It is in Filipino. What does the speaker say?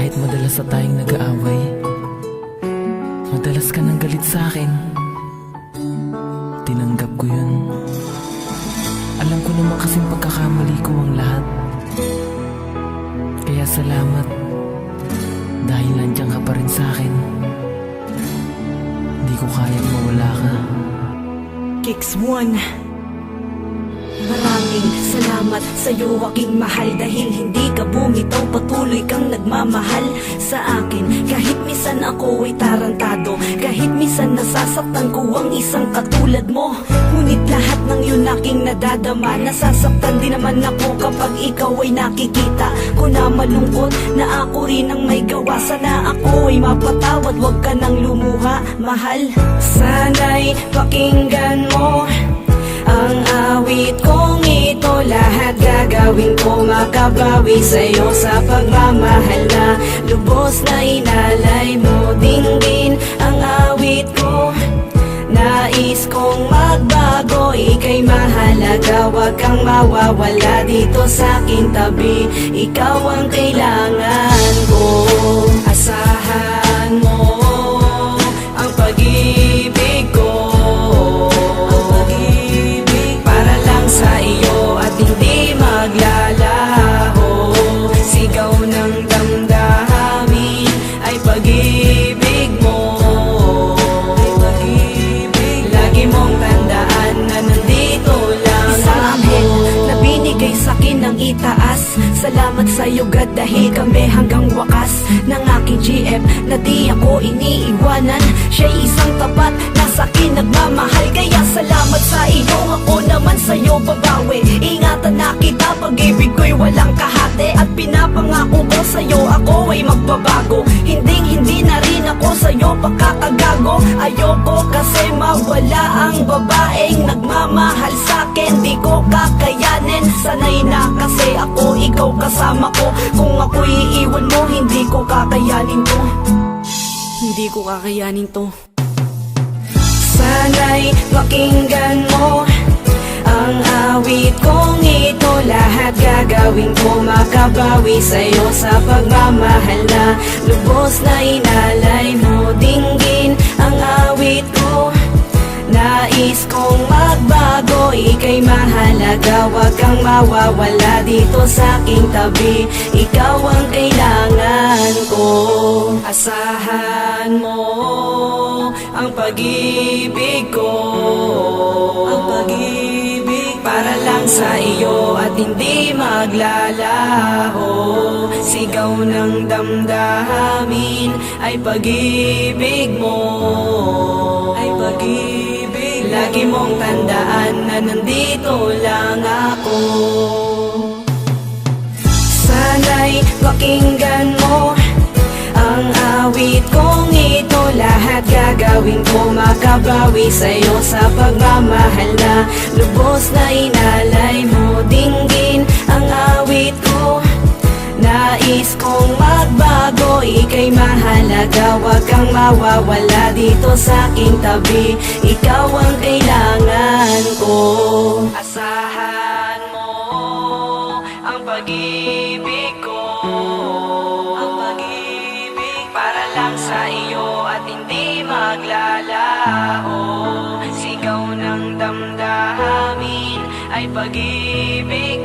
Kahit madalas na tayong nag-aaway, madalas ka nang galit sa'kin. Tinanggap ko yun. Alam ko naman kasing pagkakamali ko ang lahat. Kaya salamat, dahil nandiyan ka pa rin sa'kin. Di ko kayang mawala ka. Kicks 1. Maraming salamat sa'yo aking mahal, dahil hindi ka bumitaw, patuloy kang nagmamahal sa akin. Kahit minsan ako ay tarantado, kahit minsan nasasaktan ko ang isang katulad mo, ngunit lahat ng yun aking nadadama. Nasasaktan din naman ako kapag ikaw ay nakikita ko na malungkot, na ako rin ang may gawa. Sana ako ay mapatawad, wag ka nang lumuha, mahal. Sana'y pakinggan mo ang awit kong ito, lahat gagawin ko makabawi sa'yo sa pagmamahal na lubos na inalay mo. Dinggin ang awit ko, nais kong magbago, ika'y mahalaga, wag kang mawawala dito sa aking tabi. Ikaw ang kailangan ko, asahan mo ang pag-ibig ko, sa iyo at hindi maglalaho. Sigaw ng damdamin ay pag-ibig mo, ay pag-ibig. Lagi mong tandaan na nandito lang ako. Na binigay sa'kin ng itaas, salamat sa'yo God, dahil kami hanggang wakas ng aking GF na di ako iniiwanan. Siya'y isang tapat na sa'kin nagmamahal, kaya salamat sa iyo. Ako naman sa'yo babawi, ingatan na kita, pag-ibig ko'y walang kahati. At pinapangako ko sa'yo ako ay magbabago, hindi na rin ako sa'yo pakakagago. Ayoko kasi mawala ang babaeng nagmamahal sa'kin, di ko kakayanin. Sanay na kasi ako, ikaw kasama ko. Kung ako'y iiwan mo, hindi ko kakayanin to, hindi ko kakayanin to. Sana'y pakinggan mo ang awit kong ito, lahat gagawin ko makabawi sa'yo sa pagmamahal na lubos na inalay mo. Dinggin ang awit ko, nais kong magbago, ika'y mahalaga, wag kang mawawala dito sa aking tabi. Ikaw ang kailangan ko, asahan mo ang pag-ibig ko, ang pag-ibig para lang sa iyo at hindi maglalaho. Sigaw ng damdamin ay pag-ibig mo, ay pag-ibig. Lagi mong tandaan na nandito lang ako. Sana'y pakinggan mo ang awit kong ito, lahat gagawin ko makabawi sa'yo sa pagmamahal na lubos na inalay mo. Dinggin ang awit ko, nais kong magbago, ika'y mahalaga, wag kang mawawala dito sa aking tabi. Ikaw ang kailangan ko, asahan mo ang pag-ibig ko, ang pag-ibig para lang sa iyo at hindi maglalaho. Sigaw ng damdamin ay pag-ibig